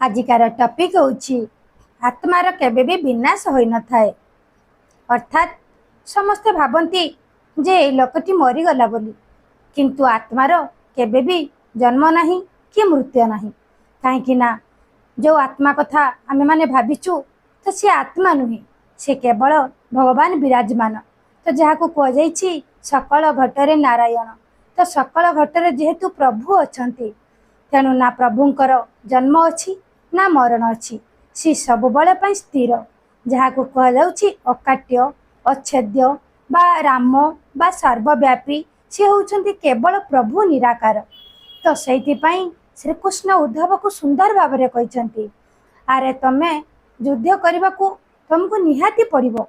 आजिकार topic होउछि आत्मार केबे भी विनाश होई न थाए। अर्थात समस्ते भाबंती जे ए लोकटी मरीगला बोली, किंतु आत्मार केबे भी जन्म नहीं कि मृत्यु नहीं। कहीं ना जो आत्मा कथा आमे माने भाविचु तो सी आत्मा नुहे, से केवल भगवान विराजमान। तो जहाँ को कह जाइछि सकल घटरे नारायण, तो सकल घटरे जेहेतु प्रभु अछंती तेणु ना प्रभुंकर जन्म अच्छी ना मरण अच्छी, सी सब बड़े पाई स्थिर। जहाँ को कह जाउछि अकाट्य अच्छेद्य बा राम बा सर्वव्यापी, सी होउछंती केवल प्रभु निराकार। तो सेइथिपाई श्रीकृष्ण उद्धव को सुंदर भाव में कहते आरे तमे युद्ध करने को तुमको निहाती पड़िबो,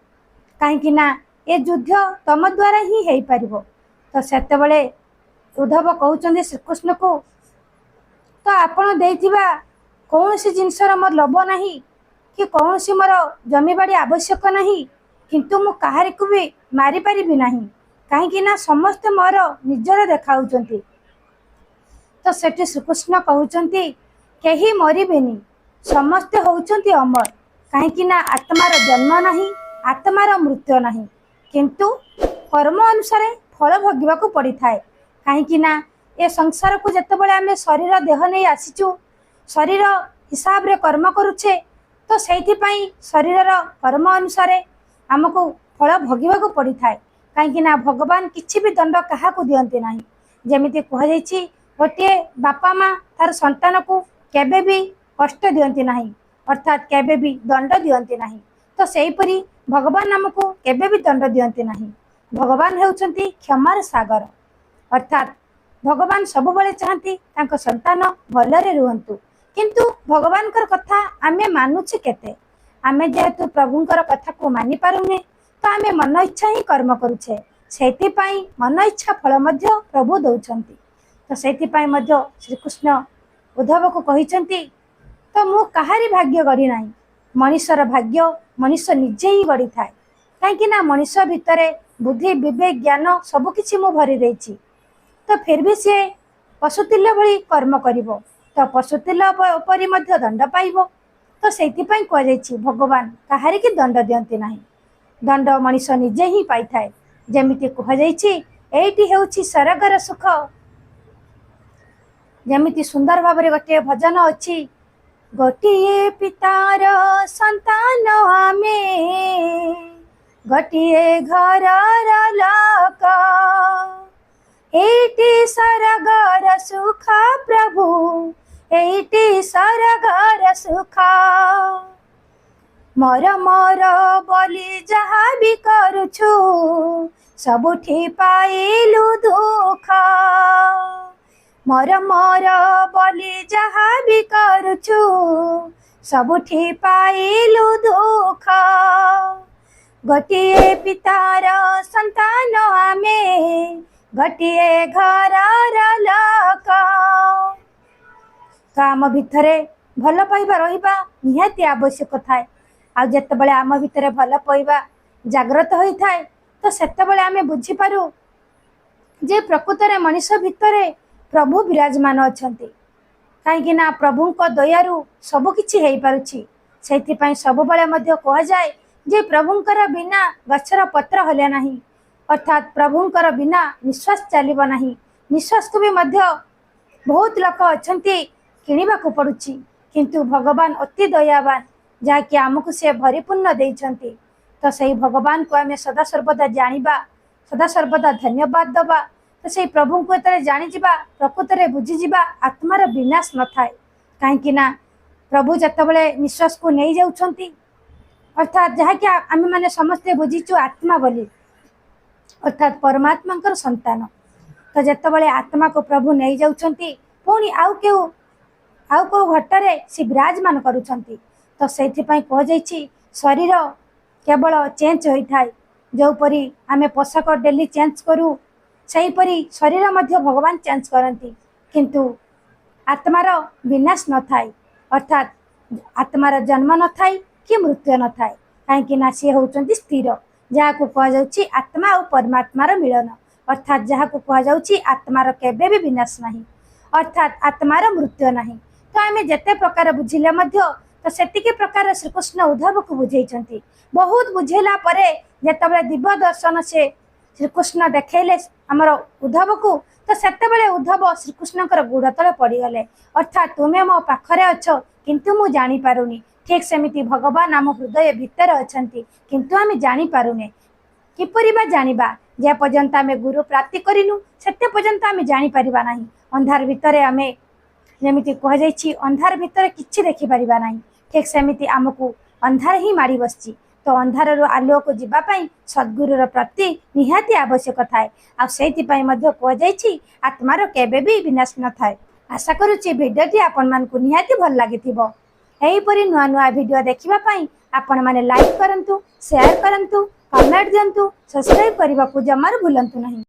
कहीं ना ये युद्ध तुम द्वारा ही हो पार। तो सेतेबेले उद्धव कहते श्रीकृष्ण को तो आपण देइथिबा कौन सी जिनसर मोर लोभ नहीं कि कौन सी मोर जमीबाड़ी आवश्यक नहीं, किंतु मु कहारी को भी मारी पारिबी नहीं, कहीं ना समस्त मोर निजर देखाउचंती। तो सेठी श्रीकृष्ण कहउचंती केही मरिबेनी, समस्ते होउचंती अमर, कहीं ना आत्मार जन्म नहीं आत्मार मृत्यु नहीं, किंतु कर्म अनुसार फल भोगिबा को पड़ी थाए। कहीं ना ए संसार को जितेबाला आम शरीर देह नहीं आसीचु, शरीर हिसाब रे कर्म करुचे, तो सेइथिपाई शरीर कर्म अनुसार आमको फल भोगिबा को पड़ी थाए। कहीं ना भगवान किछि भी दंड काहा को दियंती नहीं। जेमिति कह जाइछि गोटे बापा माँ तार संतान को केबे भी कष्ट दियंती नहीं, अर्थात केबे भी दंड दियंती नहीं। तो सेहीपरि भगवान आमको केबे भी दंड दियंती नहीं। भगवान हेउचंती क्षमार सागर, अर्थात भगवान सबुबले चाहती तांको संतान भलरे रुहंतु, किंतु भगवान कर कथा आमे मानुछे केते। आमे जेहेतु प्रभुंकर कथा को मानि पारुने, तो आमे मन इच्छा ही कर्म करुछे, सेथिपाई मन इच्छा फल मध्य प्रभु दउछंती। तो सेथिपाई मध्य श्रीकृष्ण उद्धव को कहिछंती तो मु कहारी भाग्य गढ़ी नाही, मनुष्यर भाग्य मनुष्य निजे ही गढ़ी थाए। कहीं ना मनुष्य भितरे बुद्धि विवेक ज्ञान सबकिछि मु भरी देइछि, तो फिर भी सी पशुतिल्य भली कर्म करिवो, तो पशुतिल्य परि मध्य दंड पाइबो। तो सेथिपाई कह जाइछि भगवान कहारी की दंड दियंती नाही, दंड मनुष्य निजे ही पाई थाए। जेमिति कह जाइछि एइटी हेउछि स्वर्गर सुख। जेमिति सुंदर भाव में गोटे भजन अच्छी, गोटिए पितार संतान आमे गोटिए घर लोक, एइटी स्वर्गर सुख प्रभु एइटी स्वर्गर सुख। मोर मोर बोली जहा भी करुछु सबुठी पाइलु दुख। मोर मोर बोली जहा भी करुछु सबुठी पाइलु दुख। गोटिए पितार संतान आमे गोटिए घर लोक। तो आम भितरे भल पाइबा रहिबा निहाती आवश्यक थाए। आ जेतेबेले आम भितरे भल पाइबा जागृत होई थाए, तो सेतेबेले आमे बुझी पारू जे प्रकृतरे मनुष्य भितरे प्रभु विराजमान अछंती। कहीं ना प्रभु को दयारु सब किछि हेई पारुछि। सेथिपाई सबुबले मध्य कह जाए जे प्रभुंकर बिना गछर पत्र हले नहीं, अर्थात प्रभुंकर बिना निश्वास चलिबो नहीं। निश्वास को भी मध्य बहुत लोक अछंती किनिबा को पड़ुछि, किंतु भगवान अति दयावान जाकि आमको से भरिपूर्ण देइछंती। तो सही भगवान को आमे सदा सर्वदा जानिबा, सदा सर्वदा धन्यवाद दबा। तो से प्रभु को एतरे जानी जिबा, प्रकृत रे बुझी जिबा आत्मार विनाश न थाए। कहीं ना प्रभु जतबेले निश्वास को नहीं जाउछंती, अर्थात जहाँ कि आमे माने समस्ते बुझीचु आत्मा बोली, अर्थात परमात्मा संतान। तो जतबेले आत्मा को प्रभु नहीं जाउछंती, पुणी आउ को घटरे से विराजमान करुछंती। तो सेथिपाई कह जाइछि शरीर केवल चेंज होई थाए, जो परी आमे पोशाक डेली चेंज करू सेहीपरि शरीर मध्य भगवान चेंज करती, किंतु आत्मार विनाश न थाए, अर्थात आत्मार जन्म न थाए कि मृत्यु न थाए। कहीं ना सी होउचंती स्थिर, जहाँ को कह जाउछि आत्मा और परमात्मार मिलन, अर्थात जहाँ को कह जाउछि आत्मार केबे भी विनाश नहीं, अर्थात आत्मार मृत्यु नहीं। तो आम जिते प्रकार बुझिले तो सेतिके प्रकार श्रीकृष्ण उद्धव को बुझे बहुत बुझेला परे जेतबेले दिव्य दर्शन से श्रीकृष्ण देखले आमर उद्धव को तो सेतेबेले उद्धव श्रीकृष्ण गुड़ तले पड़गले अर्थात तुम्हें मो पाखरे अछ किंतु मु जानी पारुनी ठीक सेमिति भगवान आम हृदय भितर अछंती किंतु आम जानी पारुने किपरि बा जानिबा जे पर्यंत आम गुरु प्राप्ति करिनु सेते पर्यंत आम जानी परिबा नाही अंधार भितर आमे जेमिति कह जाइछि अंधार भितर किछि देखि परिबा नाही ठीक सेमिति आमको अंधार ही माड़ी बसछि तो अंधार आलोक जीवा पाई सद्गुरुर प्रति निहाती आवश्यक थाए आ सेति पाई मध्य कह जाइछि आत्मार केबे भी विनाश न थाए। आशा करूछि भिडियोटी आपण मानकु निहाती भल लागिथिबो। एहीपरि नुआ नुआ भिडियो देखिबा पाई आपण माने लाइक करंतु शेयर करंतु कमेंट दियंतु सब्सक्राइब करबा को जमार भूलंतु नहीं।